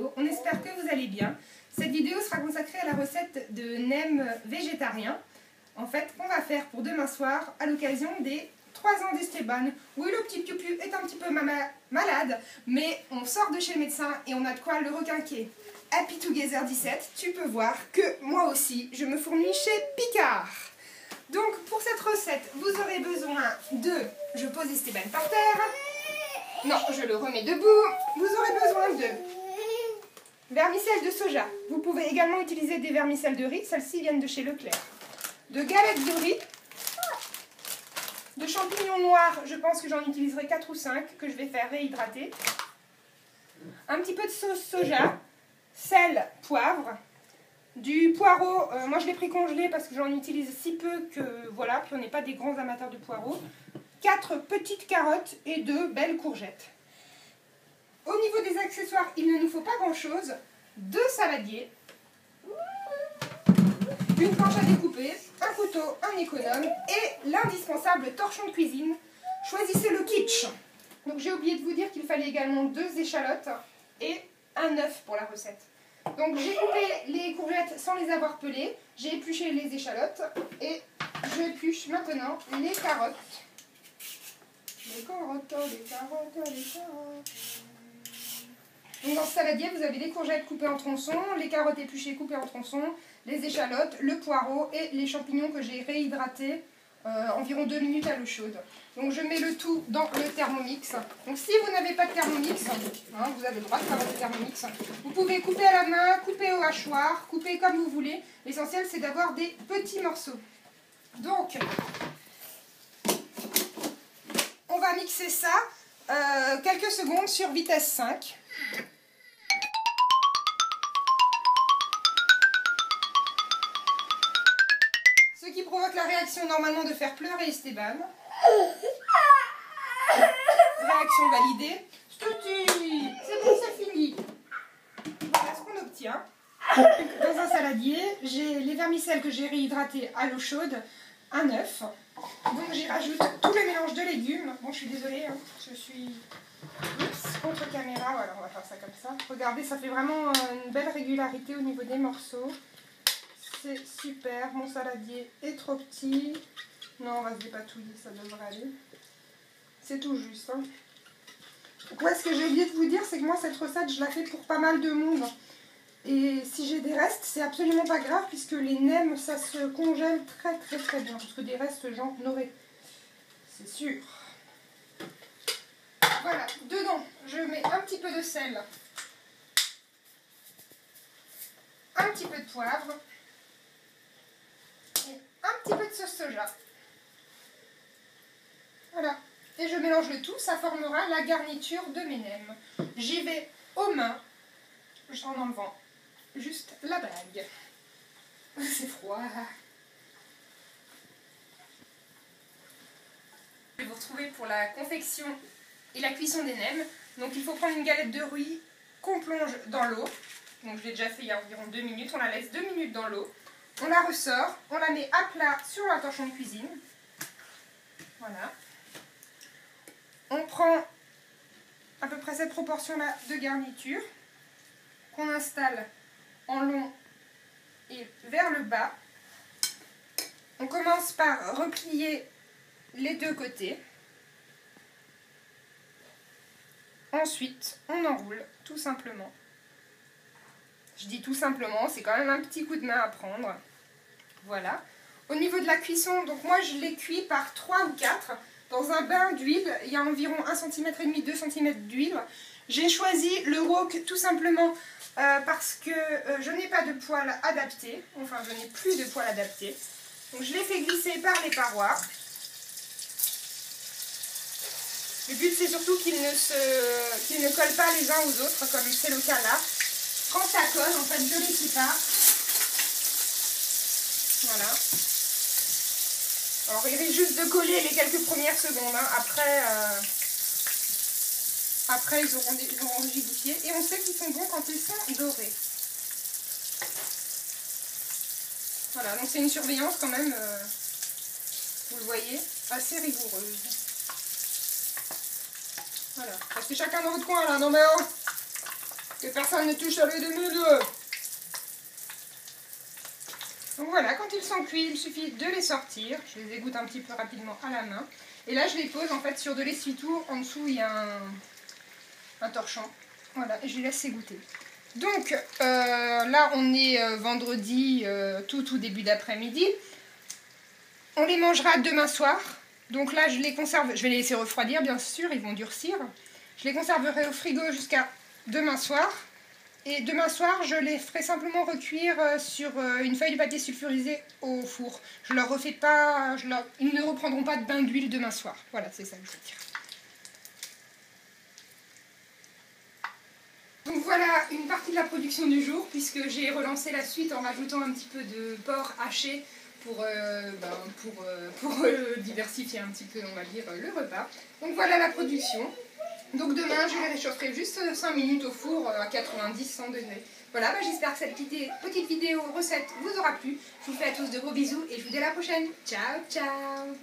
vidéo, on espère que vous allez bien. Cette vidéo sera consacrée à la recette de nems végétarien, en fait, qu'on va faire pour demain soir à l'occasion des 3 ans d'Esteban. Oui, le petit piou-piou est un petit peu malade, mais on sort de chez le médecin et on a de quoi le requinquer. Happy Together 17, tu peux voir que moi aussi, je me fournis chez Picard. Donc, pour cette recette, vous aurez besoin de... Je pose Esteban par terre. Non, je le remets debout. Vous aurez besoin de vermicelle de soja. Vous pouvez également utiliser des vermicelles de riz. Celles-ci viennent de chez Leclerc. De galettes de riz. De champignons noirs. Je pense que j'en utiliserai 4 ou 5 que je vais faire réhydrater. Un petit peu de sauce soja. Sel, poivre. Du poireau, moi je l'ai pris congelé parce que j'en utilise si peu que voilà, puis on n'est pas des grands amateurs de poireaux. 4 petites carottes et 2 belles courgettes. Au niveau des accessoires, il ne nous faut pas grand chose. 2 saladiers, une planche à découper, un couteau, un économe et l'indispensable torchon de cuisine. Choisissez le kitsch. Donc j'ai oublié de vous dire qu'il fallait également 2 échalotes et un œuf pour la recette. Donc j'ai coupé les courgettes sans les avoir pelées, j'ai épluché les échalotes et je épluche maintenant les carottes. Les carottes. Donc dans ce saladier, vous avez les courgettes coupées en tronçons, les carottes épluchées coupées en tronçons, les échalotes, le poireau et les champignons que j'ai réhydratés environ 2 minutes à l'eau chaude. Donc je mets le tout dans le Thermomix. Donc si vous n'avez pas de Thermomix, vous avez le droit de faire votre Thermomix. Vous pouvez couper à la main, couper au hachoir, couper comme vous voulez. L'essentiel c'est d'avoir des petits morceaux. Donc on va mixer ça quelques secondes sur vitesse 5. Ce qui provoque la réaction normalement de faire pleurer Esteban. Réaction validée. C'est bon, c'est fini. Voilà ce qu'on obtient. Dans un saladier, j'ai les vermicelles que j'ai réhydratées à l'eau chaude, un œuf. Donc j'y rajoute tout le mélange de légumes. Bon, je suis désolée, hein, je suis contre caméra. Voilà, on va faire ça comme ça. Regardez, ça fait vraiment une belle régularité au niveau des morceaux. C'est super. Mon saladier est trop petit. Non, on va se dépatouiller, ça devrait aller. C'est tout juste. Hein. Donc, ouais, ce que j'ai oublié de vous dire, c'est que moi, cette recette, je la fais pour pas mal de monde. Et si j'ai des restes, c'est absolument pas grave, puisque les nems, ça se congèle très bien. Parce que des restes, j'en aurai. C'est sûr. Voilà, dedans, je mets un petit peu de sel. Un petit peu de poivre. Et un petit peu de sauce soja. Voilà. Et je mélange le tout, ça formera la garniture de mes nems. J'y vais aux mains, en enlevant juste la bague. C'est froid. Je vais vous retrouver pour la confection et la cuisson des nems. Donc il faut prendre une galette de riz qu'on plonge dans l'eau. Donc je l'ai déjà fait il y a environ 2 minutes. On la laisse 2 minutes dans l'eau. On la ressort, on la met à plat sur un torchon de cuisine. Voilà. On prend à peu près cette proportion-là de garniture qu'on installe en long et vers le bas. On commence par replier les 2 côtés. Ensuite, on enroule tout simplement. Je dis tout simplement, c'est quand même un petit coup de main à prendre. Voilà. Au niveau de la cuisson, donc moi je l'ai cuit par 3 ou 4. Dans un bain d'huile, il y a environ 1,5 cm, 2 cm d'huile. J'ai choisi le wok tout simplement parce que je n'ai pas de poêle adapté. Enfin, je n'ai plus de poêle adapté. Donc je l'ai fait glisser par les parois. Le but c'est surtout qu'ils ne collent pas les uns aux autres, comme c'est le cas là. Quand ça colle, en fait, je les sépare. Voilà. Alors il risque juste de coller les quelques premières secondes. Hein. Après ils auront rigidifié. Et on sait qu'ils sont bons quand ils sont dorés. Voilà, donc c'est une surveillance quand même, vous le voyez, assez rigoureuse. Voilà, restez chacun dans votre coin là, non mais oh. Que personne ne touche à l'œil de milieu. Donc voilà, quand ils sont cuits, il suffit de les sortir. Je les égoutte un petit peu rapidement à la main. Et là, je les pose en fait sur de l'essuie-tout. En dessous, il y a un torchon. Voilà, et je les laisse égoutter. Donc là, on est vendredi, tout début d'après-midi. On les mangera demain soir. Donc là, je les conserve. Je vais les laisser refroidir, bien sûr. Ils vont durcir. Je les conserverai au frigo jusqu'à demain soir. Et demain soir, je les ferai simplement recuire sur une feuille de papier sulfurisé au four. Je leur refais pas, ils ne reprendront pas de bain d'huile demain soir. Voilà, c'est ça que je veux dire. Donc voilà une partie de la production du jour, puisque j'ai relancé la suite en rajoutant un petit peu de porc haché pour diversifier un petit peu, on va dire, le repas. Donc voilà la production. Donc demain, je les réchaufferai juste 5 minutes au four à 90-100 degrés. Voilà, j'espère que cette petite vidéo recette vous aura plu. Je vous fais à tous de gros bisous et je vous dis à la prochaine. Ciao, ciao!